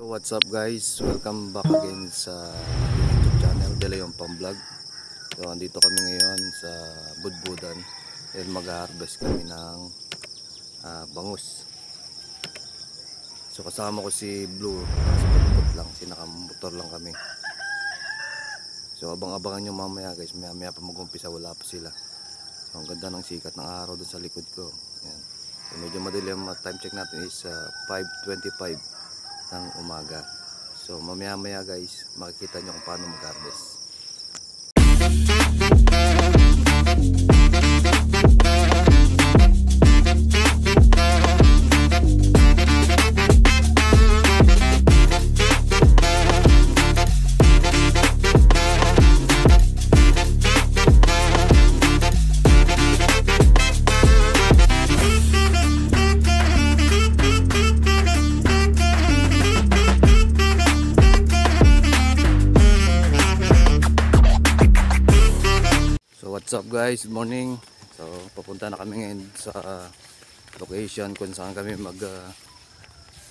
So what's up guys, welcome back again sa YouTube channel De Leon Pamblog. So andito kami ngayon sa Budbudan dahil mag-harvest kami ng bangus. So kasama ko si Blue, sa Budbud lang, sinakamotor lang kami. So abang-abangan nyo mamaya guys, maya pa mag-umpisa, wala pa sila. So ang ganda ng sikat ng araw dun sa likod ko. Yan. So medyo madilim, time check natin is 5:25 ng umaga. So mamaya guys, makikita nyo kung paano mag-harvest. What's up guys, good morning. So papunta na kami ngayon sa location kung saan kami mag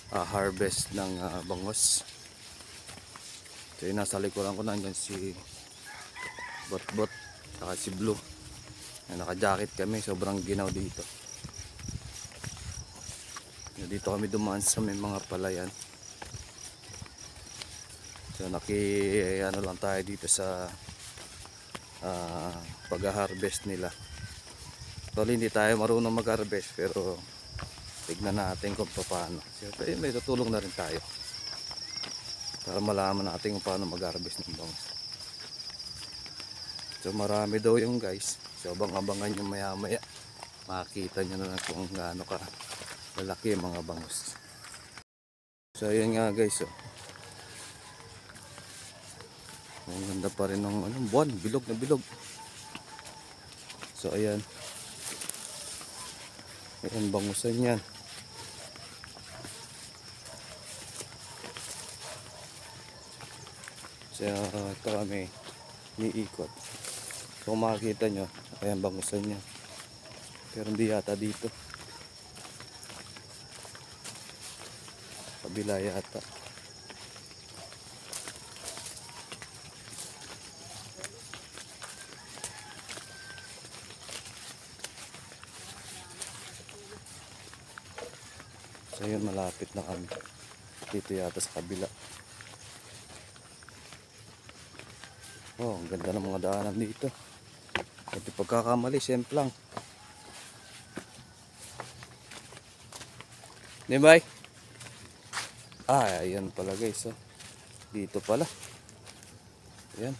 harvest ng bangus. So yun, nasa likuran ko nandiyan si Bot saka si Blue. Naka jacket kami, sobrang ginaw dito. Dito kami dumaan sa may mga palayan. So ano lang tayo dito sa pag-harvest nila. Actually hindi tayo marunong mag-harvest, pero tignan natin kung paano. Siyempre may tutulong na rin tayo para malaman natin kung paano mag-harvest ng bangus. So marami daw yung guys, so abang-abangan nyo maya makikita nyo na kung gaano ka lalaki yung mga bangus. So yun nga guys, ang ganda pa rin ng buwan, bilog na bilog. So ayan, bangusan yan. So ito kami niikot. So kung makikita nyo, ayan bangusan yan, pero hindi yata dito, kabila yata. So yun, malapit na kami dito yata sa kabila. Oh, ang ganda ng mga daanan dito. At pagkakamali, semplang. Diba? Ayan pala guys. Dito pala. Ayan.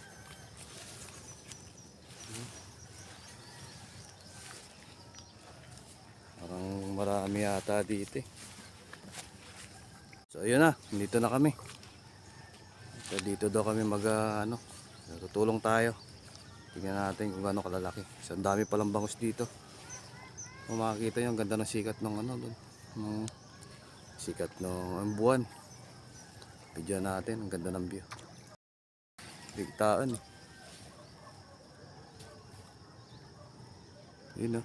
Parang marami yata dito. So ayun na, dito na kami. So dito daw kami tutulong tayo. Tingnan natin kung gaano kalalaki. So ang dami palang bangus dito. Kung makikita nyo, ang ganda ng sikat ng doon. Sikat ng buwan. Video natin, ang ganda ng view. Bigtaan. Yun o.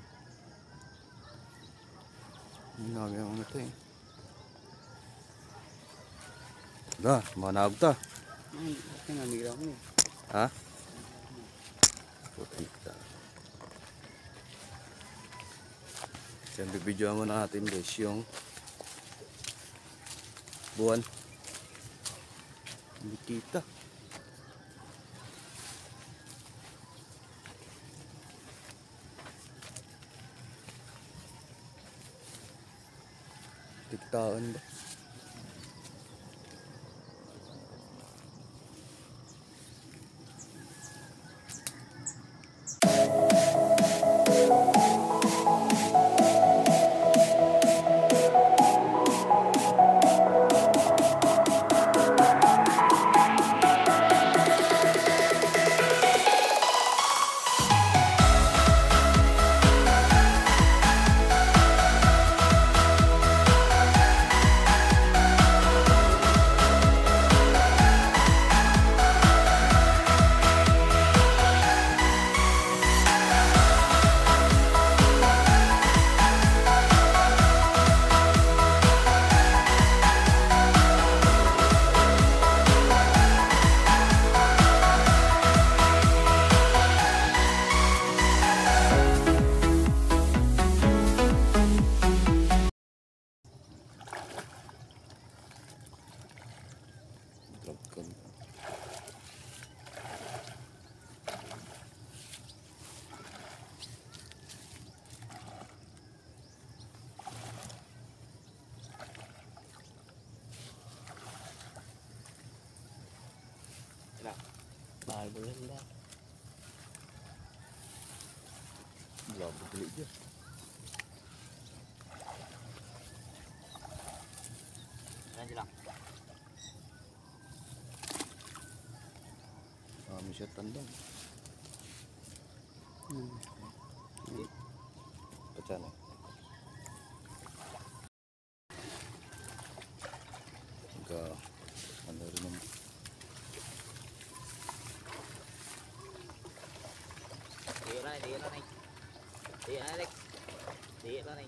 Nagawang ito eh. Dah, manab ta. Ha? Putita. Siyempre video mo natin guys yung buwan. Hindi kita. Tiktaan ba? Ragkan. Mahal ba yun lang? Wala ba beli dia? Ano lang? Siya tandang. Pacana. Ka ano rin naman. Diyo na, diyo na. Diyo na, Alex. Diyo na.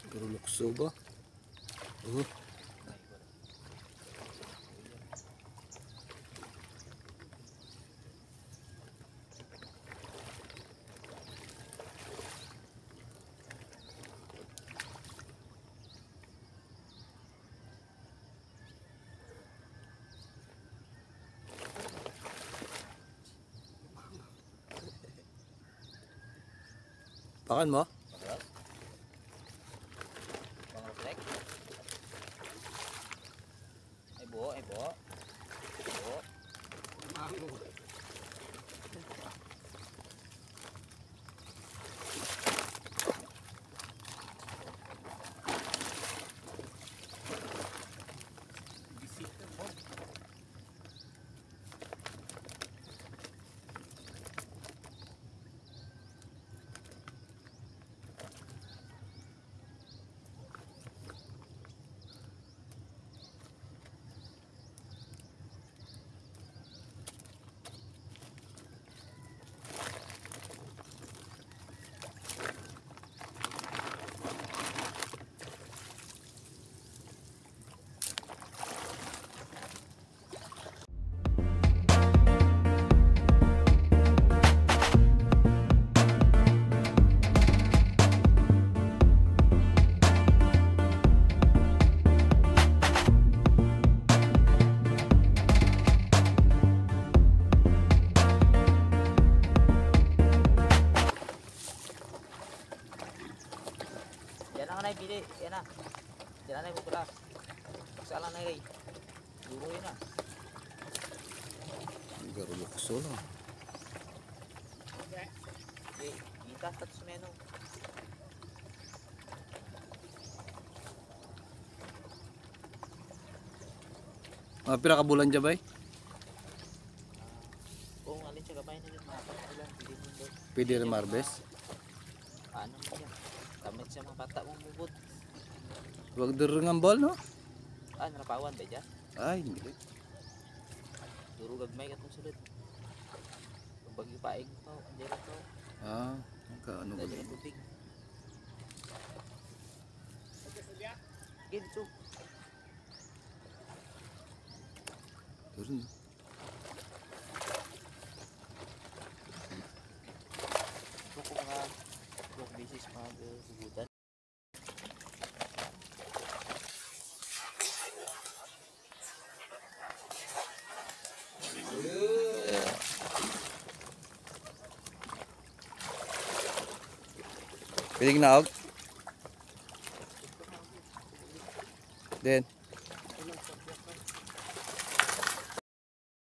Pero lukso ba? Pakan mo? Pangreflect. Ay buo, ay buo. Buo. Yan ang anay pili, yan na. Yan anay bukula. Pagsalan na rin. Duro yun na. Pero lukso lang. Okay, kita tat sumeno. Pira ka bulan dyan ba? Kung alin siya gabay na dyan, mga ulan, pili mo doon. Pwede rin marbes. Ano mo yan? Kamit siya mga bata mong bubot. Huwag duro ng ball, no? Ah, narapawan ba dyan? Ay, hindi. Duro gagmay ka itong sulod. Kung bagyo paing to, andyan to. Ano ba? Dali ang tubig. Sige, dito. Turun. Ito ko mga Facebook basis mga hugutan. Piling naog. Then.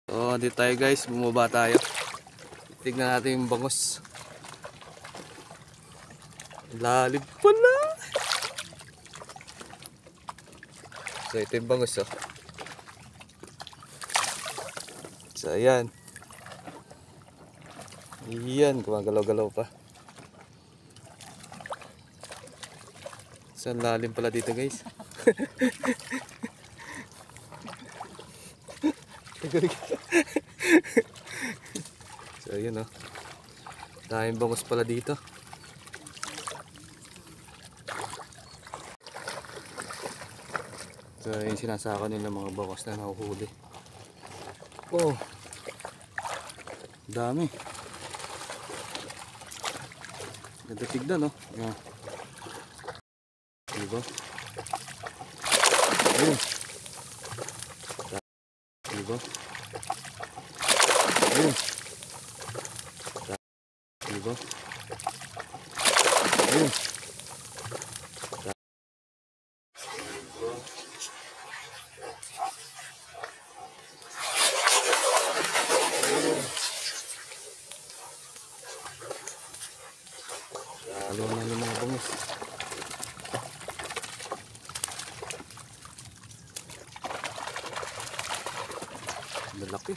So, dito tayo guys, bumaba tayo. Tignan natin yung bangus. Lalim pala. So, ito yung bangus oh. So, ayan. Ayan, gumagalaw-galaw pa. So, lalim pala dito guys. So, ayan oh. Daming bangus pala dito. So, yung sinasaka nila mga bangus na nahuhuli. Oh, dami. Ganda tignan, no? Yan. Diba? Ayun. Diba? Ayun. Diba? Ayun. Lalo na yung mga bangus. Malaki.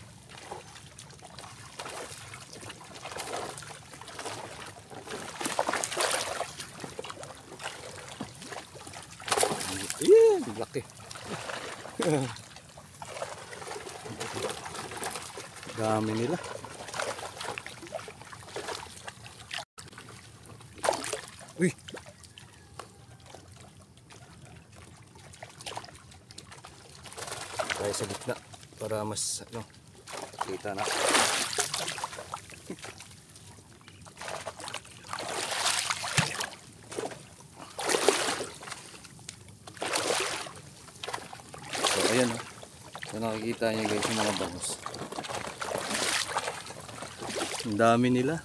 Ayan, malaki. Dami nila. Uy! Tayo sa gitna para mas ano, kita na. So ayan oh. So nakikita niyo guys yung mga bangus. Ang dami nila.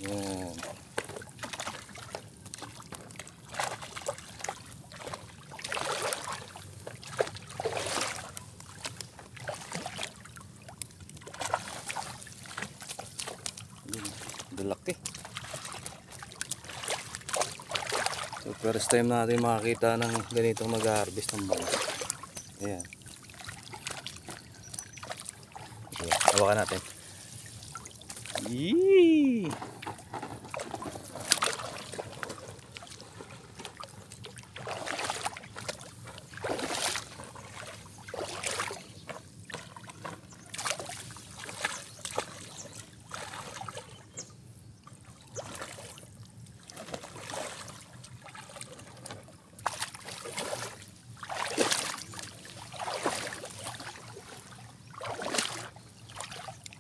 Ayan. Laki. So first time natin makakita ng ganitong mag-harvest ng bangus. Ayan. So, hawakan natin. Yee!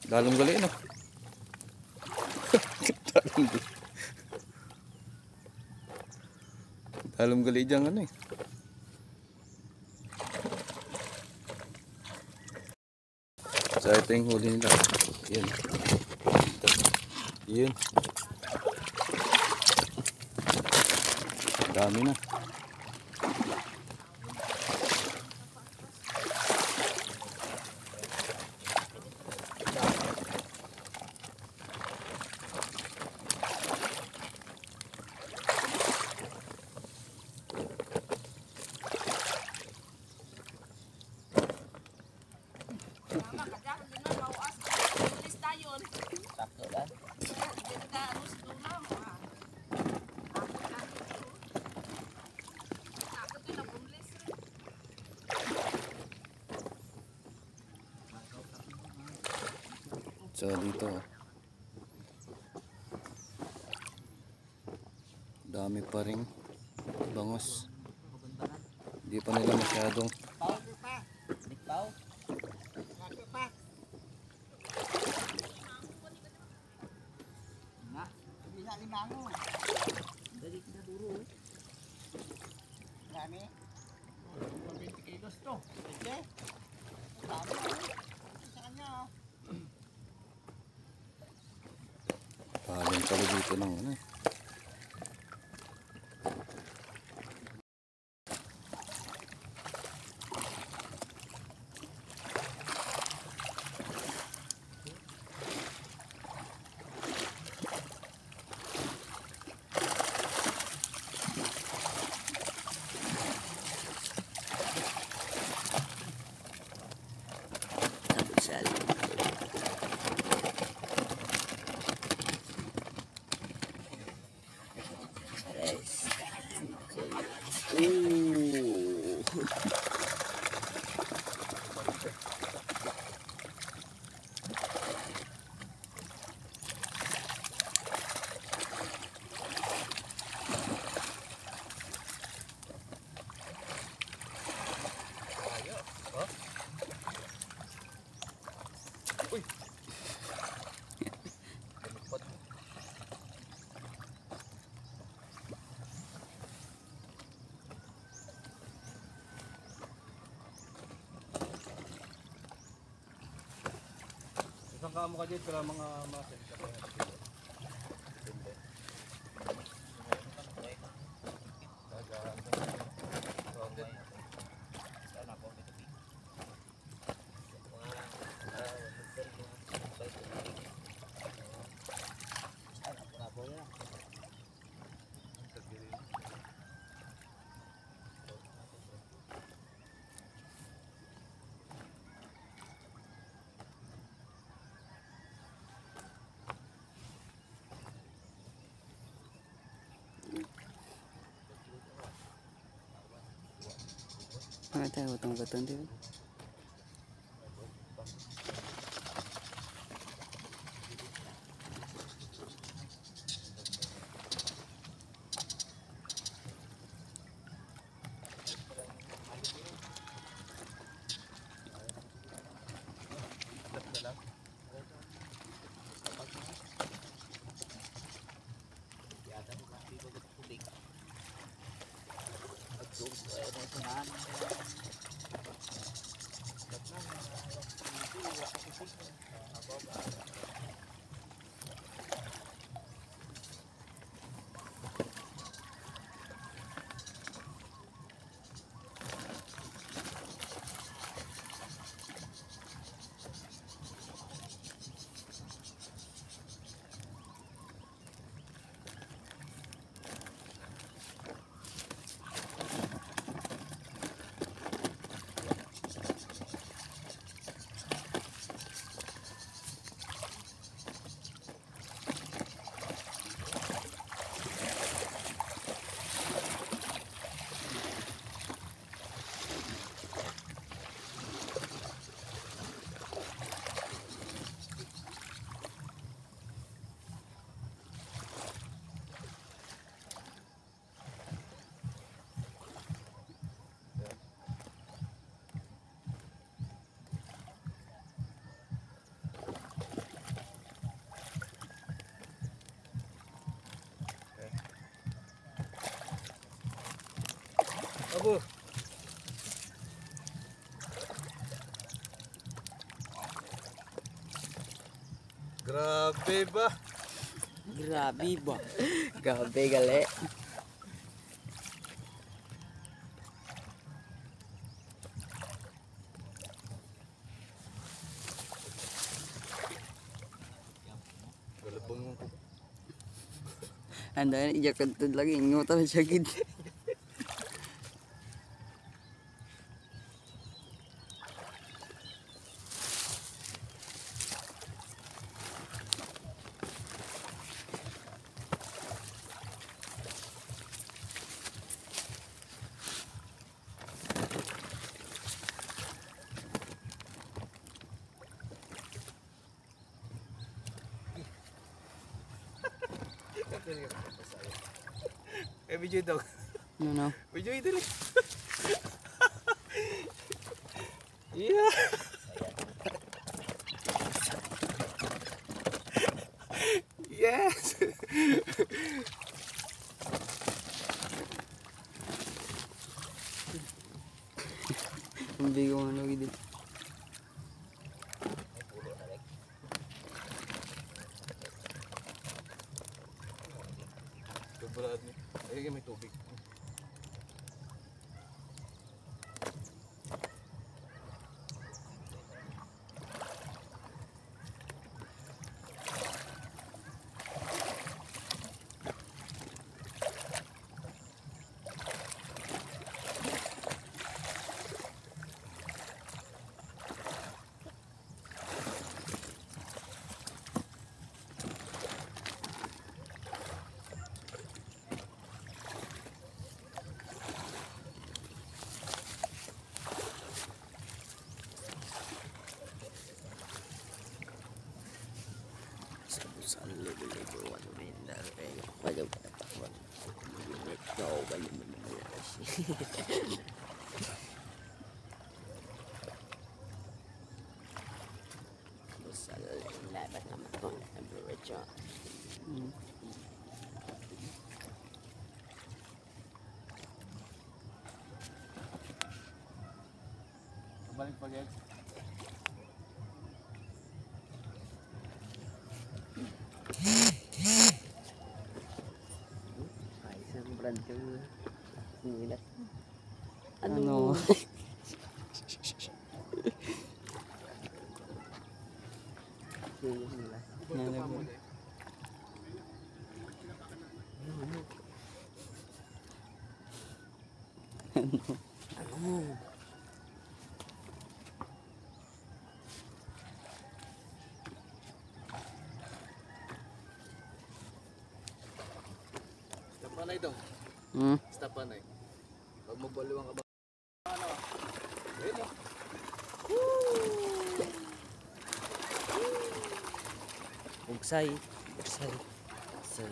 Dalong gali no. Dalong gali dyan ano eh. So ito yung huli nila. Yan. Yan. Dami na. Sakto lang. So dito dami pa rin bangus. Hindi pa nila masyadong Dikpaw. Alimango. Dali na duro. Dami. 20 kilos to. Pwede. Dami. Sa kanya. Pahalin pala dito ng ano. Sabsal. Yes. Ooh. Isang kamo ka dito, mga masin ka pa. Ano tayo utang-utang dito? Abo. Grabe ba? Grabe ba? Grabe gali. Galabang mo ko. Ando yan, ijak kentut lagi. Ngutan na siya gid. Video daw. Ano? Video ito lang. Yeah. Yes. Ang bigo nga lagi din. Pulo na rin. Sobrang ay may tubig. Saan lego-lego ano na yun na kayo. Wajaw ka takwan. Ikaw ba yung manulas? Saan labat naman ko. Ang diretso. Balik pa guys. Ay, isang brand ka mo. Singilat. Ano? Singilat. Ano? Stapanay daw. Hmm? Stapanay. Pag magbaliwang ka ba? Ano? Ayun oh. Bugsay. Bugsay. Bugsay.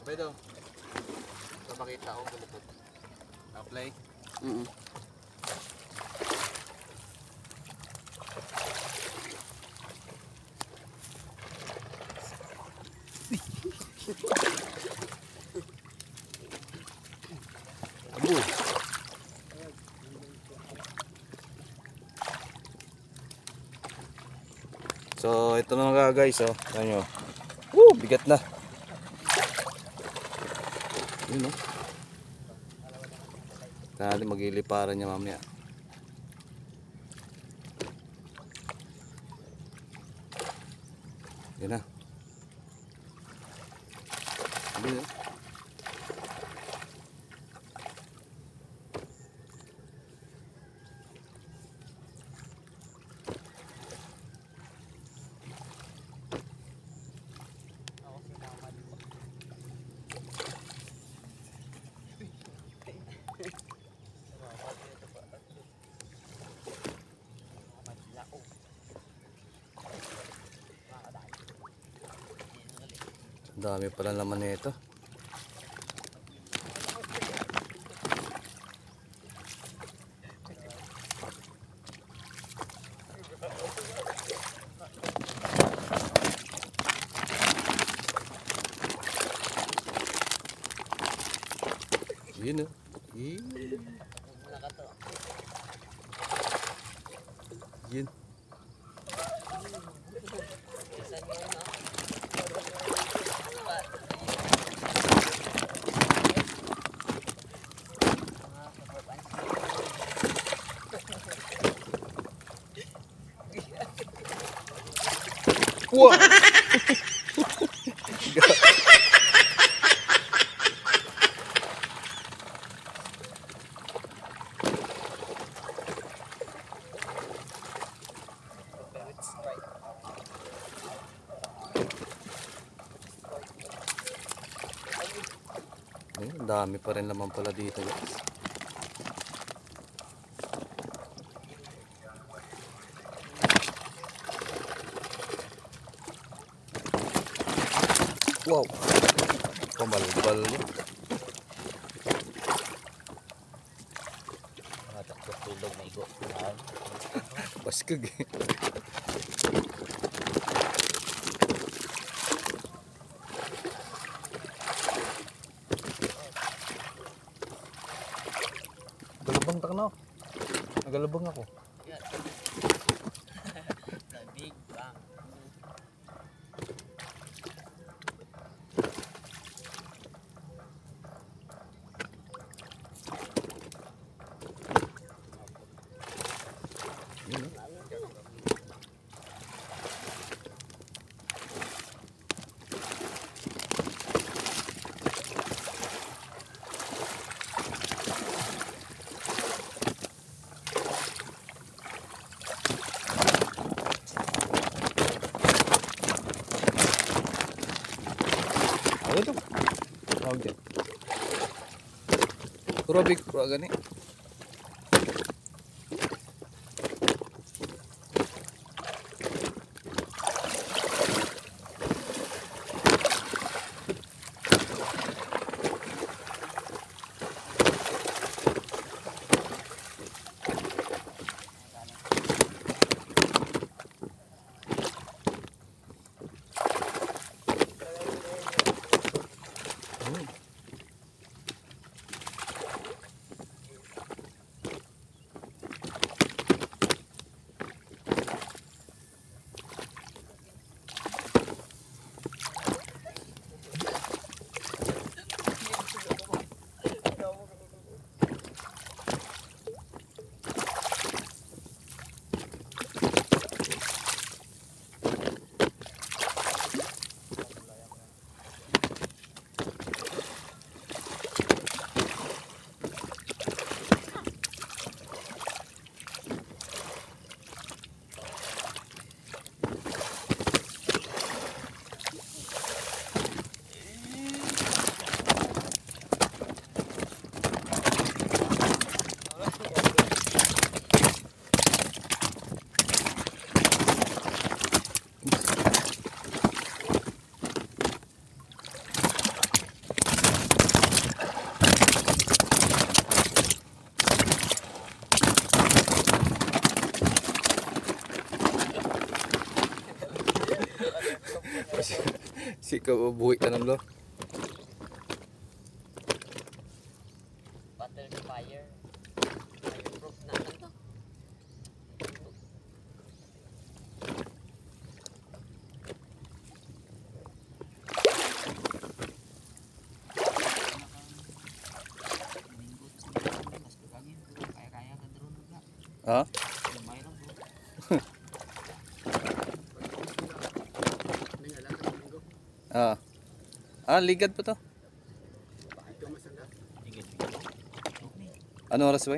Sabay daw. Papakita akong kulupot. Apply. Abo. So ito na nga guys oh. Tingnan nyo. Woo! Bigat na. Yun oh. Kaya magliliparan niya mamaya. Yun na. Yun oh. Dami pala naman nito. Yun oh. Yun. Wow. Ang dami pa rin naman pala dito guys. Wow. Kamalbal yun. Matakot tulog na igo. Paskag eh. na. Nagalabang ako. Big bang. Ano to? Tawag dyan. Puro big pro gani. Si kabubuhay ka ng lo. Butter fire. Fireproof na lang to. Ha? Ah. Ah, ligad pa to. Ano oras ba?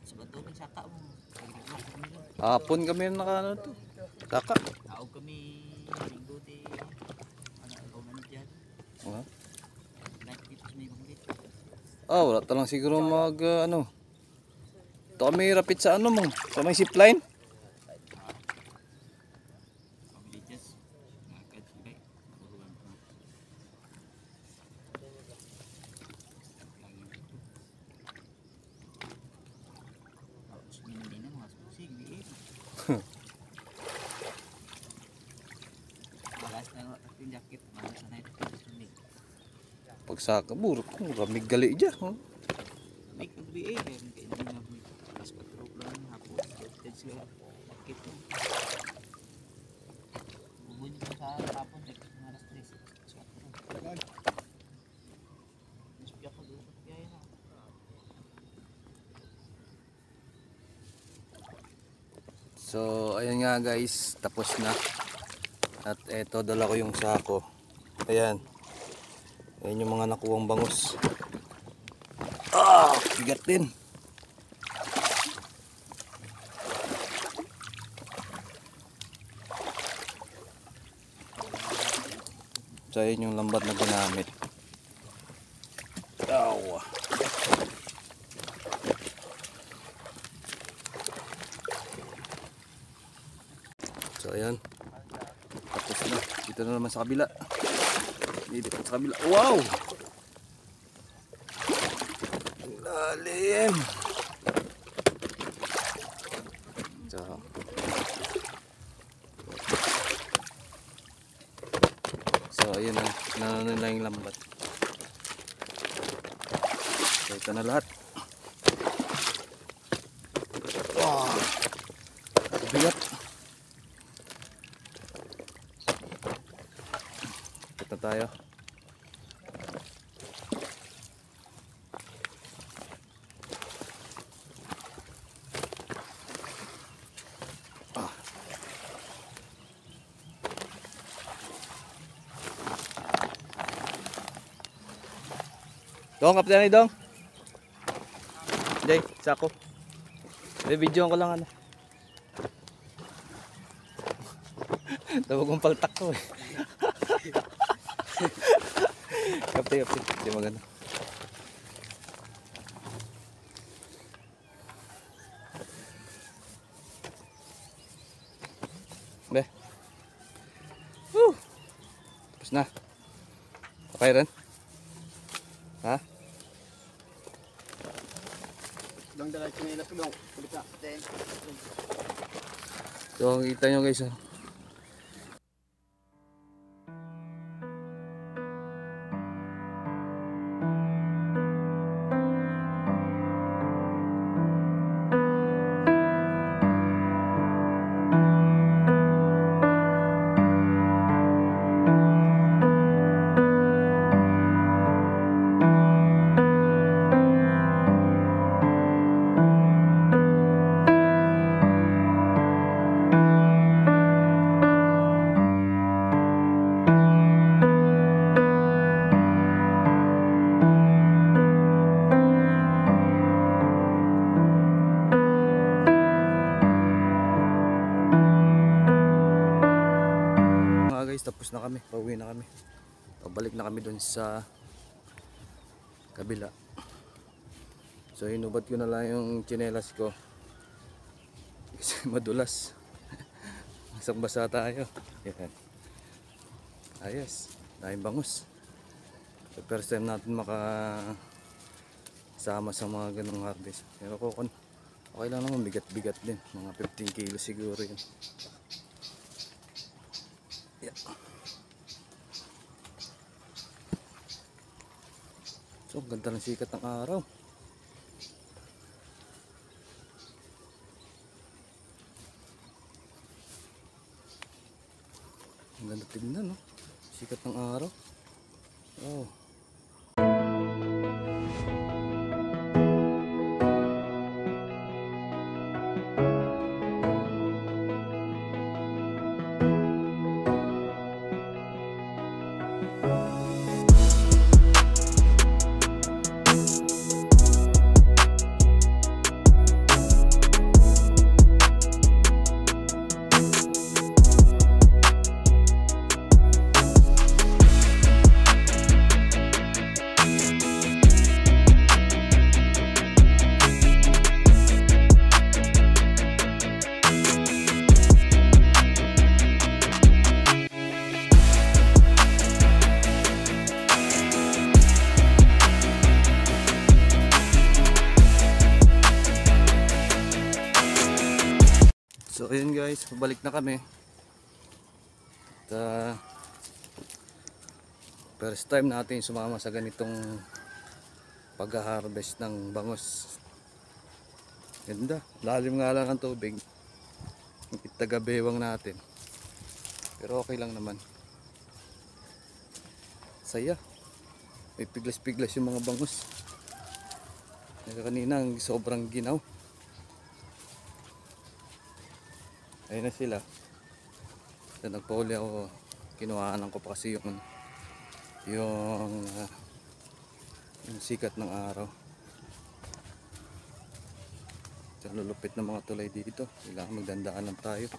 Sabato ng saka mo. Hapon kami naka ano to. Saka. Taog kami linggo di ano ikaw na diyan. Ah. Night dito sa may banggit. Wala talang siguro mag ano. Ito kami rapid sa ano mo. Sa may zipline. Villages. Nakakad sibay. Maburuan ko. Hindi na mga susig di. Malas na yung jacket, malas na ito. Pagsaka burot ko ramig gali dyan. Oh. May kagbi meron kayo na mga pas patrol lang hapon. Dead sila. Jacket mo. Bubunyi ko sa hapon, jacket mo alas 3. Sa 4. Mas piyak ko doon. Kaya na. So, ayun nga guys, tapos na. At eto, dala ko yung sako. Ayan. Ayan yung mga nakuwang bangus. Bigat din. So, ayun yung lambat na ginamit. So, ayan. Tapos na. Dito na naman sa kabila. Dito sa kabila. Wow! Lalim. So ayun na, nanano na yung lambat. So ito na lahat. Akit na tayo. Dong, kapten ni Dong. Jay, sako. Video ko lang ano. Tawag kong paltak ko eh. Kapte. Hindi maganda. Be. Woo! Tapos na. Okay rin? Ha? Dong dala chinelas ko dong. Kulit ka. So, kita nyo guys. Tapos na kami, pauwi na kami. Pabalik na kami dun sa kabila. So inubad ko na lang yung tsinelas ko kasi madulas. Isang basa tayo. Yan. Ayos, daming bangus. So first time natin makasama sa mga ganong harvest. Pero okay lang naman, bigat-bigat din. Mga 15 kilo siguro yun. Yeah. So, ganda ng sikat ng araw. Ang ganda tignan, no? Sikat ng araw. Oh. So ayun guys, pabalik na kami. At, first time natin sumama sa ganitong pag-harvest ng bangus. Ganda, lalim nga lang ang tubig. Itagabewang natin. Pero okay lang naman. Saya. May piglas-piglas yung mga bangus. Kanina sobrang ginaw. Ayun na sila. So, nagpauli ako, kinuhaan ko pa kasi yung sikat ng araw. So, lulupit ng mga tulay dito. Kailangan magdandaan lang tayo.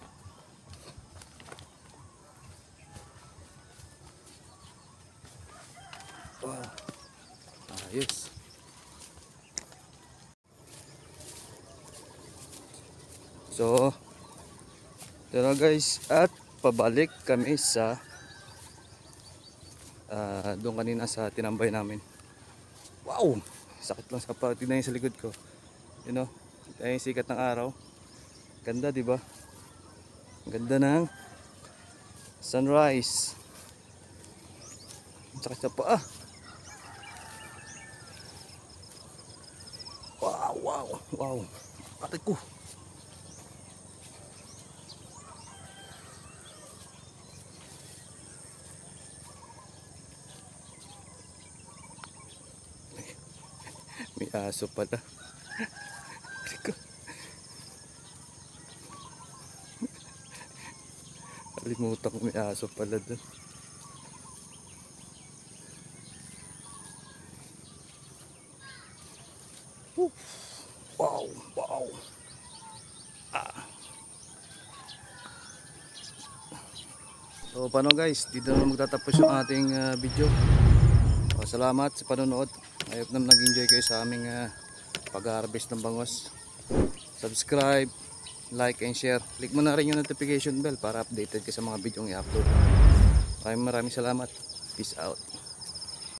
Wow, ayos. So ito na guys, at pabalik kami sa doon kanina sa tinambay namin. Wow, sakit lang sa pati na yung sa likod ko. You know, ay yung sikat ng araw. Ganda, di ba? Ganda ng sunrise. Sakit sa paa. Wow. Patay ko. aso pala. Kalimutan ko may aso pala doon. Wow, wow. So paano guys, dito na magtatapos yung ating video. Salamat sa panonood. I hope na nag-enjoy kayo sa aming pag-harvest ng bangos. Subscribe, like and share. Click mo na rin yung notification bell para updated ka sa mga video yung i-upload. Maraming salamat. Peace out.